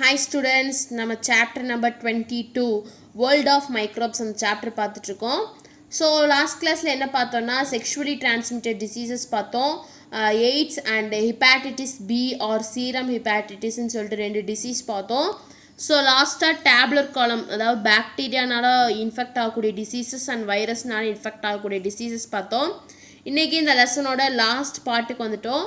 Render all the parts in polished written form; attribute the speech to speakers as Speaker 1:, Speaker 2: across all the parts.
Speaker 1: Hi students, நம்ம chapter number 22 World of Microbes அந்த chapter பார்த்துட்டு இருக்கோம். So last classல என்ன பார்த்தோம்னா sexually transmitted diseases பார்த்தோம். AIDS and hepatitis B or serum hepatitis ன்னு சொல்லிட்டு ரெண்டு disease பார்த்தோம். ஸோ லாஸ்ட்டாக டேப்லர் காலம் அதாவது பாக்டீரியானால இன்ஃபெக்ட் ஆகக்கூடிய டிசீசஸ் அண்ட் வைரஸ்னால இன்ஃபெக்ட் ஆகக்கூடிய டிசீசஸ் பார்த்தோம். இன்றைக்கி இந்த லெசனோட லாஸ்ட் பார்ட்டுக்கு வந்துட்டோம்.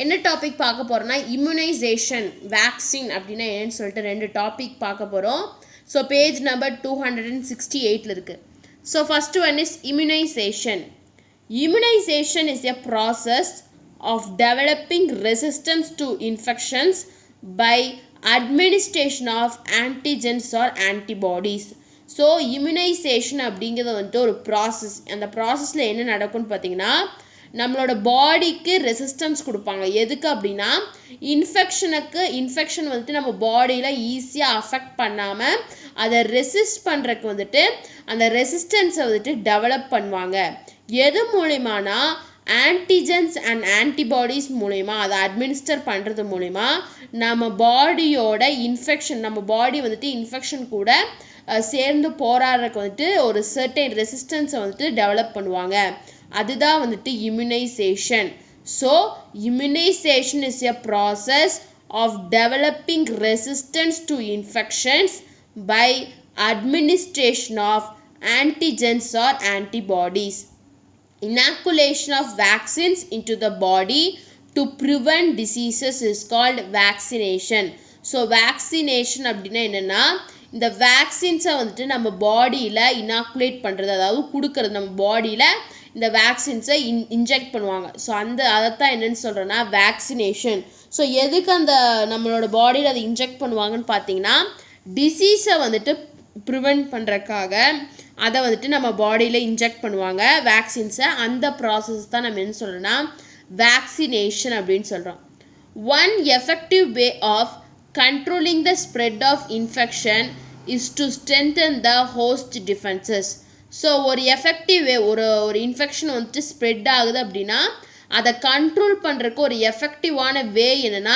Speaker 1: என்ன டாபிக் பார்க்க போகிறோன்னா இம்யூனைசேஷன் வேக்சின் அப்படின்னா என்னன்னு சொல்லிட்டு ரெண்டு டாபிக் பார்க்க போகிறோம். ஸோ பேஜ் நம்பர் 268 இருக்குது. So first one is immunisation. Immunization is a process of developing resistance to infections by administration of antigens or antibodies. So immunisation அப்படிங்கிறது வந்துட்டு ஒரு ப்ராசஸ். அந்த ப்ராசஸில் என்ன நடக்கும்னு பார்த்தீங்கன்னா நம்மளோட பாடிக்கு ரெசிஸ்டன்ஸ் கொடுப்பாங்க. எதுக்கு அப்படின்னா இன்ஃபெக்ஷன் வந்துட்டு நம்ம பாடியில் ஈஸியாக அஃபெக்ட் பண்ணாமல் அதை ரெசிஸ்ட் பண்ணுறதுக்கு வந்துட்டு அந்த ரெசிஸ்டன்ஸை வந்துட்டு டெவலப் பண்ணுவாங்க. எது மூலிமானா ஆன்டிஜென்ஸ் அண்ட் ஆன்டிபாடிஸ் மூலிமா அதை அட்மினிஸ்டர் பண்ணுறது மூலிமா நம்ம பாடியோட நம்ம பாடி வந்துட்டு இன்ஃபெக்ஷன் கூட சேர்ந்து போராடுறதுக்கு வந்துட்டு ஒரு சர்டைன் ரெசிஸ்டன்ஸை வந்துட்டு டெவலப் பண்ணுவாங்க. அதுதான் வந்துட்டு immunisation. So immunisation is a process of developing resistance to infections by administration of antigens or antibodies. Inoculation of vaccines into the body to prevent diseases is called vaccination. So vaccination அப்படின்னா என்னென்னா இந்த வேக்சின்ஸை வந்துட்டு நம்ம பாடியில் inoculate பண்ணுறது, அதாவது கொடுக்கறது. நம்ம பாடியில் இந்த வேக்சின்ஸை இன்ஜெக்ட் பண்ணுவாங்க. ஸோ அதைத்தான் என்னென்னு சொல்கிறேன்னா வேக்சினேஷன். ஸோ எதுக்கு அந்த நம்மளோட பாடியில் அதை இன்ஜெக்ட் பண்ணுவாங்கன்னு பார்த்தீங்கன்னா டிசீஸை வந்துட்டு ப்ரிவெண்ட் பண்ணுறதுக்காக அதை வந்துட்டு நம்ம பாடியில் இன்ஜெக்ட் பண்ணுவாங்க வேக்சின்ஸை. அந்த ப்ராசஸ் தான் நம்ம என்ன சொல்கிறோன்னா வேக்சினேஷன் அப்படின்னு சொல்கிறோம். One effective way of controlling the spread of infection is to strengthen the host defences. So ஒரு எஃபெக்டிவ் வே, ஒரு இன்ஃபெக்ஷன் வந்துட்டு ஸ்ப்ரெட் ஆகுது அப்படின்னா அதை கண்ட்ரோல் பண்ணுறதுக்கு ஒரு எஃபெக்டிவான வே என்னென்னா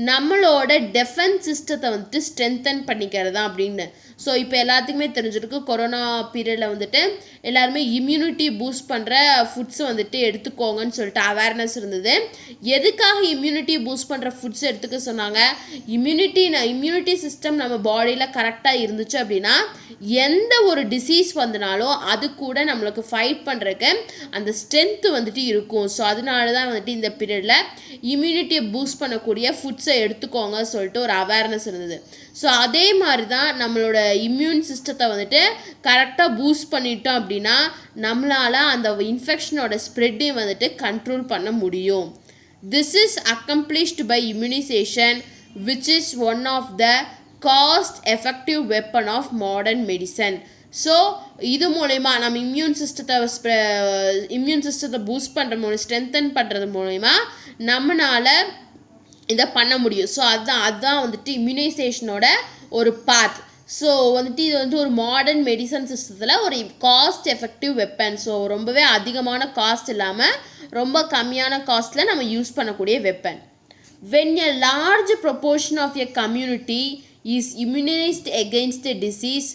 Speaker 1: நம்மளோட டெஃபென்ஸ் சிஸ்டத்தை வந்துட்டு ஸ்ட்ரென்தன் பண்ணிக்கிறது தான் அப்படின்னு. ஸோ இப்போ எல்லாத்துக்குமே தெரிஞ்சிருக்கு கொரோனா பீரியடில் வந்துட்டு எல்லாருமே இம்யூனிட்டி பூஸ்ட் பண்ணுற ஃபுட்ஸை வந்துட்டு எடுத்துக்கோங்கன்னு சொல்லிட்டு அவேர்னஸ் இருந்தது. எதுக்காக இம்யூனிட்டி பூஸ்ட் பண்ணுற ஃபுட்ஸ் எடுத்துக்க சொன்னாங்க? இம்யூனிட்டி சிஸ்டம் நம்ம பாடியில் கரெக்டாக இருந்துச்சு அப்படின்னா எந்த ஒரு டிசீஸ் வந்தனாலும் அது கூட நம்மளுக்கு ஃபைட் பண்ணுறதுக்கு அந்த ஸ்ட்ரென்த்து வந்துட்டு இருக்கும். ஸோ அதனால தான் வந்துட்டு இந்த பீரியடில் இம்யூனிட்டியை பூஸ்ட் பண்ணக்கூடிய ஃபுட்ஸை எடுத்துக்கோங்க சொல்லிட்டு ஒரு அவேர்னஸ் இருந்தது. ஸோ அதே மாதிரி தான் நம்மளோட இம்யூன் சிஸ்டத்தை வந்துட்டு கரெக்டாக பூஸ்ட் பண்ணிட்டோம் அப்படின்னா நம்மளால் அந்த இன்ஃபெக்ஷனோட ஸ்ப்ரெட்டையும் வந்துட்டு கண்ட்ரோல் பண்ண முடியும். This is accomplished by immunisation which is one of the cost effective weapon of modern medicine. So இது மூலயமா நம்ம இம்யூன் சிஸ்டத்தை பூஸ்ட் பண்ணுற மூலம் ஸ்ட்ரென்தன் பண்ணுறது மூலயமா நம்மளால் இதை பண்ண முடியும். ஸோ அதுதான் வந்துட்டு இம்யூனைசேஷனோட ஒரு பாத். ஸோ வந்துட்டு இது வந்து ஒரு மாடர்ன் மெடிசன் சிஸ்டத்தில் ஒரு காஸ்ட் எஃபெக்டிவ் வெப்பன். ஸோ ரொம்பவே அதிகமான காஸ்ட் இல்லாமல் ரொம்ப கம்மியான காஸ்ட்டில் நம்ம யூஸ் பண்ணக்கூடிய weapon. When a large proportion of a community is immunized against a disease,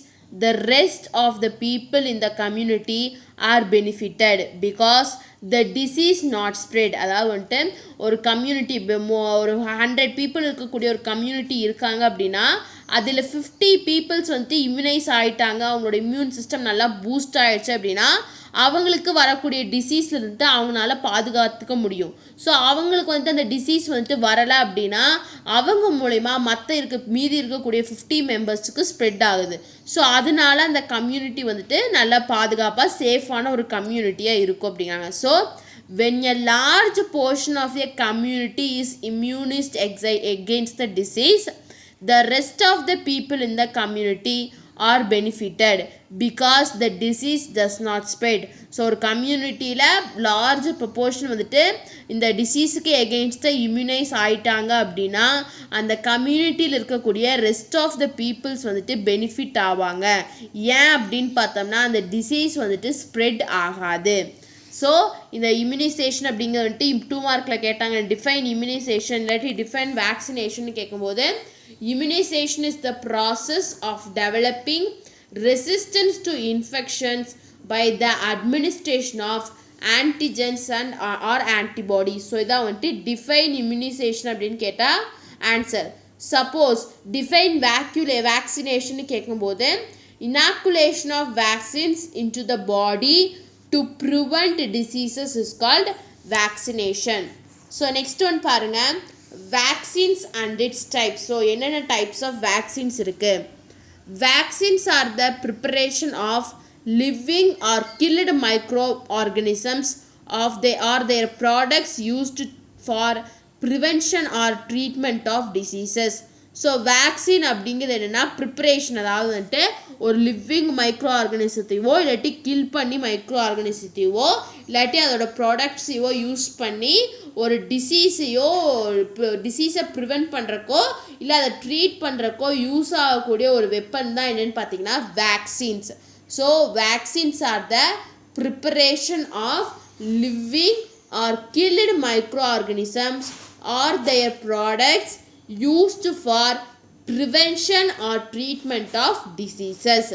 Speaker 1: the rest of the people in the community are benefited because the disease not spread. அதாவது வந்துட்டு ஒரு கம்யூனிட்டி ஒரு 100 people இருக்கக்கூடிய ஒரு community இருக்காங்க அப்படின்னா அதில் 50 peoples வந்துட்டு இம்யூனைஸ் ஆகிட்டாங்க, அவங்களோட இம்யூன் சிஸ்டம் நல்லா பூஸ்ட் ஆகிடுச்சு அப்படின்னா அவங்களுக்கு வரக்கூடிய டிசீஸில் இருந்துட்டு அவங்களால பாதுகாத்துக்க முடியும். ஸோ அவங்களுக்கு வந்துட்டு அந்த டிசீஸ் வந்துட்டு வரலை அப்படின்னா அவங்க மூலயமா மீதி இருக்கக்கூடிய 50 மெம்பர்ஸுக்கு ஸ்ப்ரெட் ஆகுது. ஸோ அதனால அந்த கம்யூனிட்டி வந்துட்டு நல்லா பாதுகாப்பாக சேஃபான ஒரு கம்யூனிட்டியாக இருக்கும் அப்படிங்கிறாங்க. So when a large portion of a community is immunized against the disease, the rest of the people in the community are benefited because the disease does not spread. So ஒரு கம்யூனிட்டியில் large proportion வந்துட்டு இந்த டிசீஸுக்கு எகெயின்ஸ்டாக immunise ஆகிட்டாங்க அப்படின்னா அந்த கம்யூனிட்டியில் இருக்கக்கூடிய rest of the peoples வந்துட்டு பெனிஃபிட் ஆவாங்க. ஏன் அப்படின்னு பார்த்தோம்னா அந்த டிசீஸ் வந்துட்டு ஸ்ப்ரெட் ஆகாது. ஸோ இந்த இம்யூனைசேஷன் அப்படிங்கிறது வந்துட்டு 2 மார்க்கில் கேட்டாங்க. டிஃபைன் இம்யூனைசேஷன் இல்லாட்டி டிஃபைன் வேக்சினேஷன் கேட்கும்போது Immunization is the process of developing resistance to infections by the administration of antigens and or antibodies. So இதான் வந்துட்டு define immunization அப்படின்னு கேட்டால் ஆன்சர். சப்போஸ் டிஃபைன் vaccination கேட்கும்போது inoculation of vaccines into the body to prevent diseases is called vaccination. So next one பாருங்க, vaccines and its types. So என்னென்ன types of vaccines இருக்கு? Vaccines are the preparation of living or killed microorganisms of their products used for prevention or treatment of diseases. So vaccine அப்படிங்கிறது என்னென்னா preparation, அதாவது வந்துட்டு ஒரு living micro ஆர்கானிசத்தையோ இல்லாட்டி kill பண்ணி micro ஆர்கானிசத்தையோ இல்லாட்டி அதோட ப்ராடக்ட்ஸையோ யூஸ் பண்ணி ஒரு டிசீஸை ப்ரிவெண்ட் பண்ணுறக்கோ இல்லை அதை ட்ரீட் பண்ணுறக்கோ யூஸ் ஆகக்கூடிய ஒரு வெப்பன் தான் என்னென்னு பார்த்தீங்கன்னா vaccines. So vaccines are the preparation of living or killed micro organisms or their products used for prevention or treatment of diseases.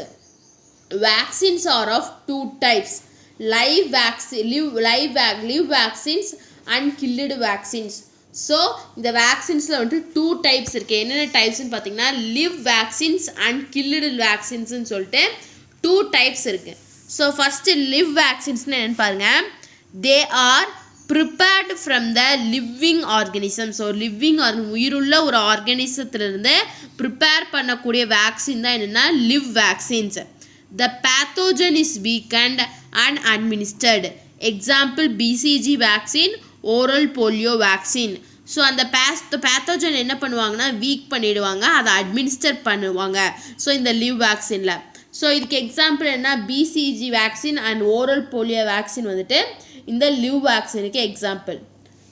Speaker 1: Vaccines are of two types, live vaccines and killed vaccines. So இந்த வேக்சின்ஸில் வந்துட்டு two types இருக்குது. என்னென்ன டைப்ஸ்ன்னு பார்த்தீங்கன்னா live vaccines and killed வேக்சின்ஸ்ன்னு சொல்லிட்டு two types இருக்குது. ஸோ ஃபஸ்ட்டு லிவ் வேக்சின்ஸ்னு என்னென்னு பாருங்கள். They are prepared from the living organism. So living உயிருள்ள ஒரு ஆர்கானிசத்துலேருந்து ப்ரிப்பேர் பண்ணக்கூடிய வேக்சின் தான் என்னென்னா live vaccines. The pathogen is weakened and administered. Example BCG vaccine, oral polio vaccine. So அந்த பேத்தோஜன் என்ன பண்ணுவாங்கன்னா வீக் பண்ணிவிடுவாங்க, அதை அட்மினிஸ்டர் பண்ணுவாங்க. ஸோ இந்த லிவ் வேக்சினில் ஸோ இதுக்கு எக்ஸாம்பிள் என்ன, BCG vaccine and oral polio vaccine வந்துட்டு இந்த லிவ் வேக்சினுக்கு example.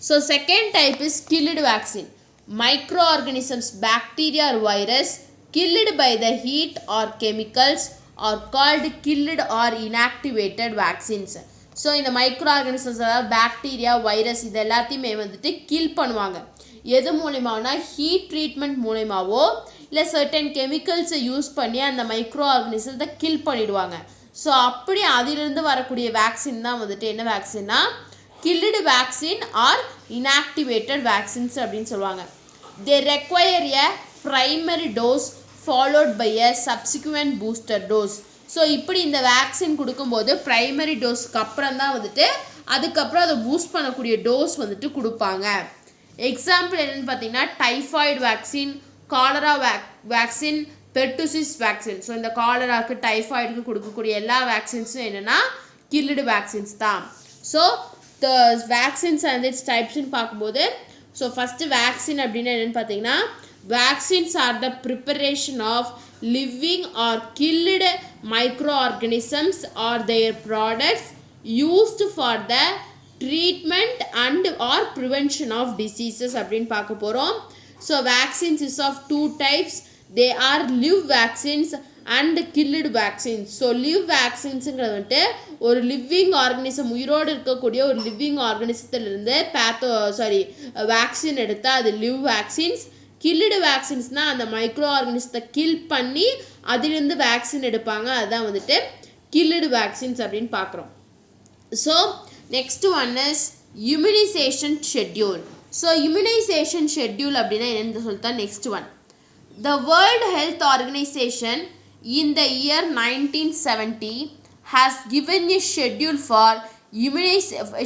Speaker 1: So second type is killed vaccine. Micro organisms, bacteria or virus killed by the heat or chemicals are called killed or inactivated vaccines. So இந்த micro organisms, அதாவது bacteria, virus, இது எல்லாத்தையுமே வந்துட்டு kill பண்ணுவாங்க. எது மூலியமானா heat treatment மூலியமாவோ இல்லை certain கெமிக்கல்ஸை use பண்ணி அந்த மைக்ரோ ஆர்கானிசத்தை கில் பண்ணிவிடுவாங்க. ஸோ அப்படி அதிலிருந்து வரக்கூடிய வேக்சின் தான் வந்துட்டு என்ன வேக்சின்னா killed vaccine or inactivated vaccines அப்படின்னு சொல்லுவாங்க. They require a primary dose followed by a subsequent booster dose. So இப்படி இந்த வேக்சின் கொடுக்கும்போது ப்ரைமரி டோஸ்க்கு அப்புறம் தான் வந்துட்டு அதுக்கப்புறம் அதை பூஸ்ட் பண்ணக்கூடிய டோஸ் வந்துட்டு கொடுப்பாங்க. எக்ஸாம்பிள் என்னென்னு பார்த்தீங்கன்னா typhoid vaccine, cholera vaccine, pertussis vaccine. So இந்த காலராக்கு டைஃபாய்டுக்கு கொடுக்கக்கூடிய எல்லா வேக்சின்ஸும் என்னென்னா கில்டு வேக்சின்ஸ் தான். So the vaccines and its டைப்ஸ்ன்னு பார்க்கும்போது ஸோ ஃபஸ்ட்டு வேக்சின் அப்படின்னா என்னென்னு பார்த்தீங்கன்னா vaccines are the preparation of living or killed microorganisms or their products used for the treatment and or prevention of diseases அப்படின்னு பார்க்க போகிறோம். So vaccines is of two types. They are live vaccines and killed vaccines. So live வேக்சின்ஸுங்கிறது வந்துட்டு ஒரு living organism, உயிரோடு இருக்கக்கூடிய ஒரு living ஆர்கானிசத்துலேருந்து vaccine எடுத்தால் அது லிவ் வேக்சின்ஸ். கில்டு வேக்சின்ஸ்னால் அந்த மைக்ரோ ஆர்கானிசத்தை கில் பண்ணி அதிலிருந்து வேக்சின் எடுப்பாங்க, அதுதான் வந்துட்டு கில்டு வேக்சின்ஸ் அப்படின்னு பார்க்குறோம். So next one is immunisation schedule. So immunisation schedule அப்படின்னா என்னென்னு சொல்லிட்டா next one. The world health organisation in the year 1970 has given a schedule for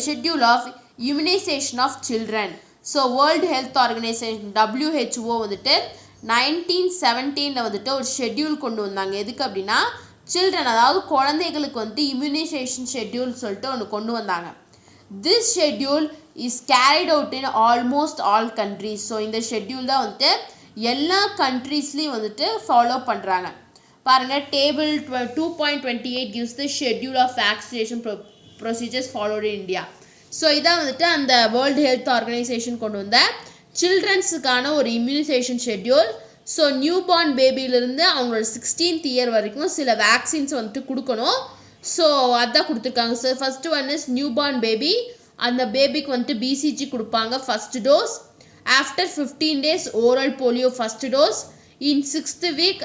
Speaker 1: schedule of immunisation of children. So world health organisation WHO வந்துட்டு 1917 வந்துட்டு ஒரு schedule கொண்டு வந்தாங்க. எதுக்கு அப்படின்னா சில்ட்ரன், அதாவது குழந்தைகளுக்கு வந்துட்டு இம்யூனைசேஷன் ஷெட்யூல் சொல்லிட்டு ஒன்று கொண்டு வந்தாங்க. This schedule is carried out in almost all countries. So இந்த ஷெட்யூல் தான் வந்துட்டு எல்லா கண்ட்ரீஸ்லேயும் வந்துட்டு ஃபாலோ பண்ணுறாங்க. பாருங்கள், table 2.28 gives the schedule of vaccination procedures followed in India. So இதான் வந்துட்டு அந்த வேர்ல்டு ஹெல்த் ஆர்கனைசேஷன் கொண்டு வந்த சில்ட்ரன்ஸுக்கான ஒரு immunisation schedule. So new born பேபியிலேருந்து அவங்களோட 16th இயர் வரைக்கும் சில வேக்சின்ஸ் வந்துட்டு கொடுக்கணும். ஸோ அதான் கொடுத்துருக்காங்க. So first one is new born baby. அந்த பேபிக்கு வந்துட்டு BCG கொடுப்பாங்க first dose. After 15 days, oral polio first dose. In 6th week,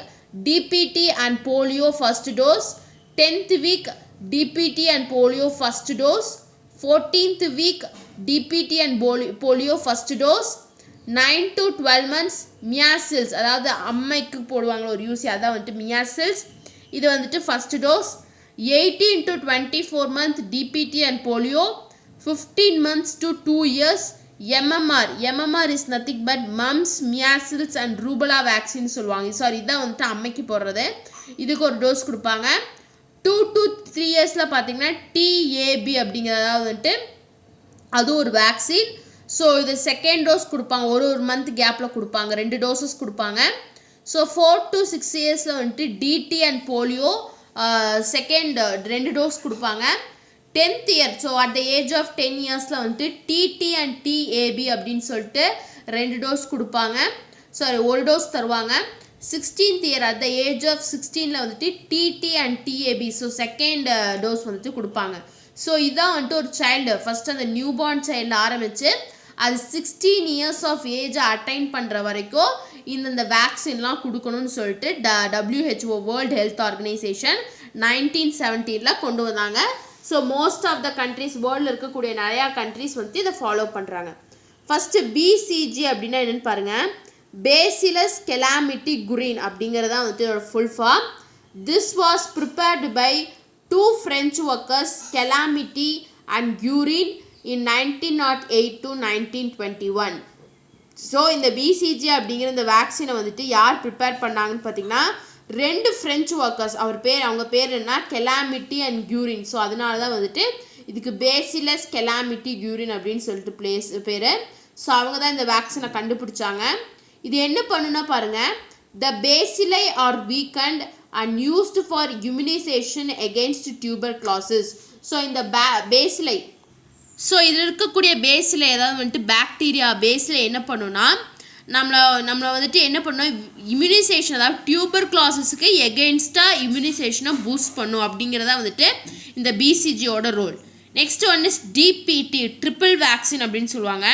Speaker 1: DPT and polio first dose. 10th week, DPT and polio first dose. 14th week, DPT and polio first dose. 9 to 12 months measles, அதாவது அம்மைக்கு போடுவாங்க ஒரு UC, அதான் வந்துட்டு measles, இது வந்துட்டு first dose. 18 to 24 month DPT and polio. 15 months to 2 years MMR is nothing but mumps, measles and rubella vaccine சொல்லுவாங்க. Sorry, இதான் வந்துட்டு அம்மைக்கு போடுறது, இதுக்கு ஒரு டோஸ் கொடுப்பாங்க. 2 to 3 இயர்ஸில் பார்த்தீங்கன்னா TAB அப்படிங்கிறதா வந்துட்டு அது ஒரு வேக்சின். ஸோ இது செகண்ட் டோஸ் கொடுப்பாங்க, ஒரு மந்த் கேப்பில் கொடுப்பாங்க, 2 டோசஸ் கொடுப்பாங்க. ஸோ 4 to 6 இயர்ஸில் வந்துட்டு DT and polio second 2 dose கொடுப்பாங்க. 10th year, so at the age of 10 இயர்ஸில் வந்துட்டு TT அண்ட் TAB அப்படின்னு சொல்லிட்டு 2 டோஸ் கொடுப்பாங்க, சாரி ஒரு டோஸ் தருவாங்க. 16th year at the age of 16ல் வந்துட்டு TT and TAB, so second dose வந்துட்டு கொடுப்பாங்க. ஸோ இதான் வந்துட்டு ஒரு சைல்டு ஃபஸ்ட் அந்த நியூ பார்ன் சைல்டு ஆரம்பித்து அது 16 இயர்ஸ் ஆஃப் ஏஜை அட்டைன் பண்ணுற வரைக்கும் இந்த வேக்சின்லாம் கொடுக்கணும்னு சொல்லிட்டு WHO வேர்ல்டு ஹெல்த் ஆர்கனைசேஷன் 1970 கொண்டு வந்தாங்க. So most of the countries, வேர்ல்டில் இருக்கக்கூடிய நிறையா கண்ட்ரிஸ் வந்துட்டு இதை ஃபாலோ பண்ணுறாங்க. ஃபஸ்ட்டு BCG அப்படின்னா என்னென்னு பாருங்கள். பேசிலஸ் கெலாமிட்டி குரீன் அப்படிங்கிறதான் வந்துட்டு இதோட full form. This was prepared by 2 French workers, Calamity and Guerin, in 1908 to 1921. So இந்த BCG அப்படிங்கிற இந்த வேக்சினை வந்துட்டு யார் ப்ரிப்பேர் பண்ணாங்கன்னு பார்த்தீங்கன்னா 2 French ஒர்க்கர்ஸ், அவங்க பேர் என்ன, கெலாமிட்டி அண்ட் கியூரின். ஸோ அதனால தான் வந்துட்டு இதுக்கு பேசிலஸ் கெலாமிட்டி கியூரின் அப்படின்னு சொல்லிட்டு பேர். ஸோ அவங்க தான் இந்த வேக்சினை கண்டுபிடிச்சாங்க. இது என்ன பண்ணுன்னா பாருங்கள், the bacilli are weakened and used for immunization against tuberculosis. ஸோ இந்த பேசிலை, ஸோ இதில் இருக்கக்கூடிய பேசிலை ஏதாவது வந்துட்டு பாக்டீரியா பேசிலை என்ன பண்ணுன்னா நம்மளை வந்துட்டு என்ன பண்ணோம், இம்யூனைசேஷன், அதாவது டியூபர்குலோசிஸுக்கு எகெயின்ஸ்டாக இம்யூனைசேஷனை பூஸ்ட் பண்ணும் அப்படிங்கிறதா வந்துட்டு இந்த BCGயோட role. Next one is DPT, triple vaccine அப்படின்னு சொல்லுவாங்க.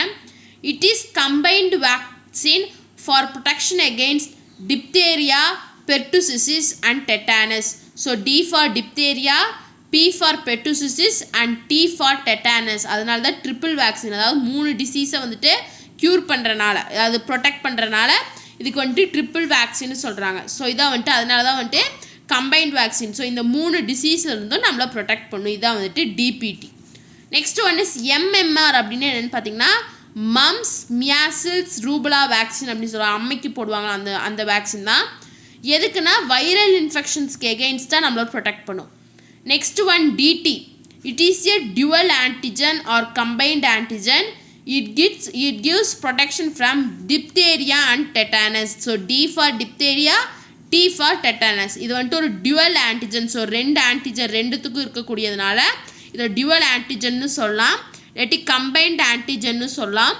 Speaker 1: It is combined vaccine for protection against diphtheria, pertussis and tetanus. So D for diphtheria, P for pertussis and T for tetanus. அதனால தான் ட்ரிபிள் வேக்சின், அதாவது 3 டிசீஸை வந்துட்டு cure பண்ணுறனால, அதாவது protect பண்ணுறனால இதுக்கு வந்துட்டு ட்ரிபிள் வேக்சின்னு சொல்கிறாங்க. ஸோ இதான் வந்துட்டு அதனால தான் வந்துட்டு கம்பைன்ட் வேக்சின். ஸோ இந்த 3 டிசீஸில் இருந்தும் நம்மளை ப்ரொடெக்ட் பண்ணும். இதான் வந்துட்டு DPT. Next one is MMR அப்படின்னு என்னென்னு பார்த்தீங்கன்னா மம்ஸ், மியாசில்ஸ், ரூபலா வேக்சின் அப்படின்னு சொல்லுவாங்க. அம்மைக்கு போடுவாங்க அந்த வேக்சின் தான். எதுக்குன்னா வைரல் இன்ஃபெக்ஷன்ஸ்க்கு எகெயின்ஸ்டாக நம்மளை ப்ரொடெக்ட் பண்ணும். Next one DT, it is a dual antigen or combined antigen. It gives protection from diphtheria and tetanus. So D for diphtheria, T for tetanus. இது வந்துட்டு ஒரு டியூவல் ஆன்டிஜன். ஸோ 2 ஆன்டிஜன் 2த்துக்கும் இருக்கக்கூடியதுனால இதை dual ஆன்டிஜன்னு சொல்லலாம், இல்லாட்டி combined ஆன்டிஜன்னு சொல்லலாம்.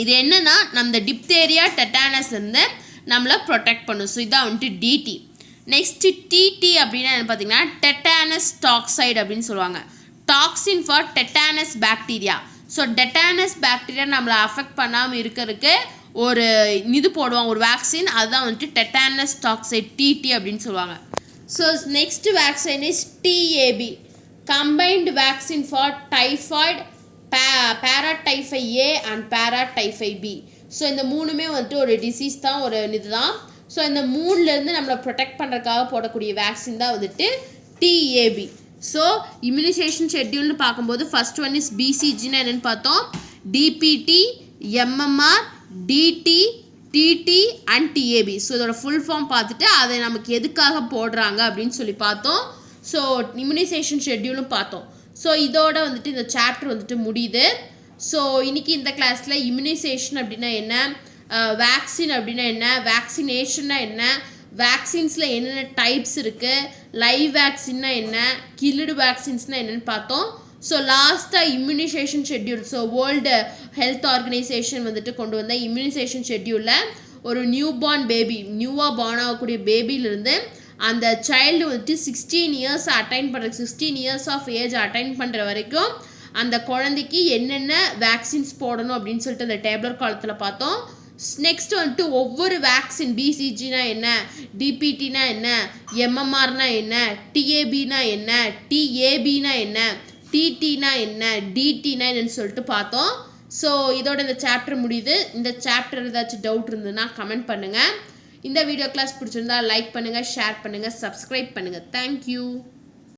Speaker 1: இது என்னென்னா நம்ம டிப்தேரியா டெட்டானஸ்லேருந்து நம்மளை ப்ரொடெக்ட் பண்ணும். ஸோ இதான் வந்துட்டு DT. நெக்ஸ்ட்டு TT அப்படின்னா என்ன பார்த்தீங்கன்னா டெட்டானஸ் டாக்சைடு அப்படின்னு சொல்லுவாங்க. Toxin for tetanus bacteria. So tetanus bacteria நம்மளை அஃபெக்ட் பண்ணாமல் இருக்கிறதுக்கு ஒரு இது போடுவாங்க, ஒரு வேக்சின், அதுதான் வந்துட்டு டெட்டானஸ் டாக்சைடு TT அப்படின்னு சொல்லுவாங்க. So next vaccine is TAB, combined vaccine for typhoid, paratyphoid A and paratyphoid B. So இந்த 3மே வந்துட்டு ஒரு டிசீஸ் தான், ஒரு இது தான். ஸோ இந்த 3லேருந்து நம்மளை ப்ரொடெக்ட் பண்ணுறதுக்காக போடக்கூடிய வேக்சின் தான் வந்துட்டு TAB. ஸோ இம்யூனைசேஷன் ஷெட்யூல்னு பார்க்கும்போது ஃபர்ஸ்ட் ஒன் இஸ் BCGன்னு என்னென்னு பார்த்தோம், DPT, MMR, DT, TT and TAB. So இதோட ஃபுல் ஃபார்ம் பார்த்துட்டு அதை நமக்கு எதுக்காக போடுறாங்க அப்படின்னு சொல்லி பார்த்தோம். ஸோ இம்யூனைசேஷன் ஷெட்யூலும் பார்த்தோம். ஸோ இதோட வந்துட்டு இந்த சாப்டர் வந்துட்டு முடியுது. ஸோ இன்றைக்கி இந்த கிளாஸில் இம்யூனைசேஷன் அப்படின்னா என்ன, வேக்சின் அப்படின்னா என்ன, வேக்சினேஷன்னா என்ன, வேக்சின்ஸில் என்னென்ன டைப்ஸ் இருக்குது, லைவ் வேக்சின்னா என்ன, கில்டு வேக்சின்ஸ்னால் என்னென்னு பார்த்தோம். ஸோ லாஸ்ட்டாக immunisation schedule, so world health organisation வந்துட்டு கொண்டு வந்த இம்யூனைசேஷன் ஷெட்யூலில் ஒரு நியூ பார்ன் பேபி, நியூவாக பார்ன் ஆகக்கூடிய பேபியிலிருந்து அந்த சைல்டு வந்துட்டு 16 இயர்ஸ் அட்டைன் பண்ணுற 16 இயர்ஸ் ஆஃப் ஏஜ் அட்டைன் பண்ணுற வரைக்கும் அந்த குழந்தைக்கு என்னென்ன வேக்சின்ஸ் போடணும் அப்படின்னு சொல்லிட்டு அந்த டேப்லெட் காலத்தில் பார்த்தோம். நெக்ஸ்ட் வந்துட்டு ஒவ்வொரு வேக்சின் பிசிஜினா என்ன, டிபிடினா என்ன, எம்எம்ஆர்னா என்ன, டிஏபினா என்ன, டிஏபினா என்ன, டிடினா என்ன, டிடினா என்னன்னு சொல்லிட்டு பார்த்தோம். ஸோ இதோட இந்த சாப்டர் முடியுது. இந்த சாப்டர் ஏதாச்சும் டவுட் இருந்ததுன்னா கமெண்ட் பண்ணுங்கள். இந்த வீடியோ கிளாஸ் பிடிச்சிருந்தா லைக் பண்ணுங்கள், ஷேர் பண்ணுங்கள், சப்ஸ்கிரைப் பண்ணுங்கள். தேங்க்யூ.